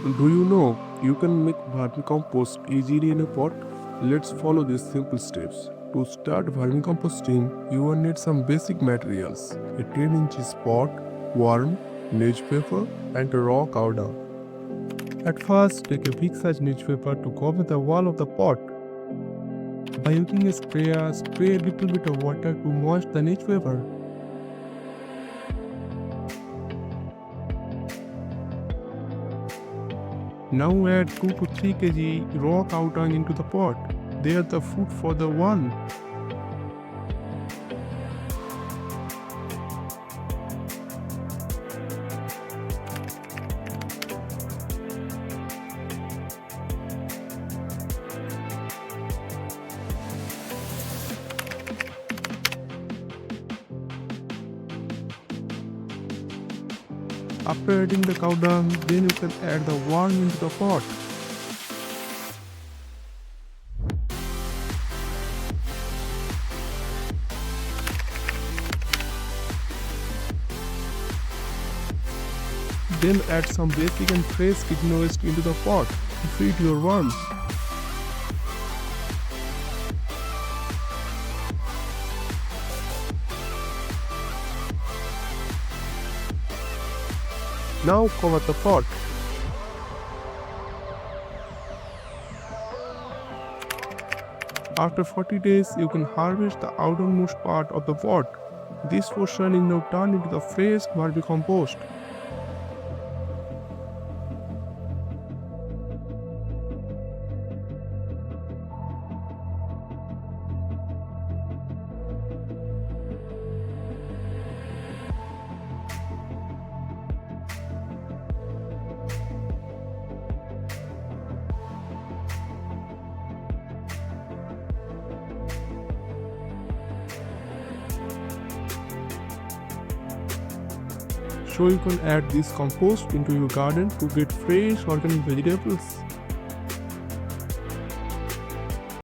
Do you know you can make vermicompost easily in a pot? Let's follow these simple steps. To start vermicomposting, you will need some basic materials: a 10-inch pot, worm, newspaper, and a raw cow dung. At first, take a big size newspaper to cover the wall of the pot. By using a sprayer, spray a little bit of water to moist the newspaper. Now add 2 to 3 kg raw cow dung into the pot. They are the food for the worm. After adding the cow dung, then you can add the worm into the pot. Then add some basic and fresh kitchen waste into the pot to feed your worms. Now cover the pot. After 40 days, you can harvest the outermost part of the pot. This portion is now turned into the fresh vermicompost. So you can add this compost into your garden to get fresh organic vegetables.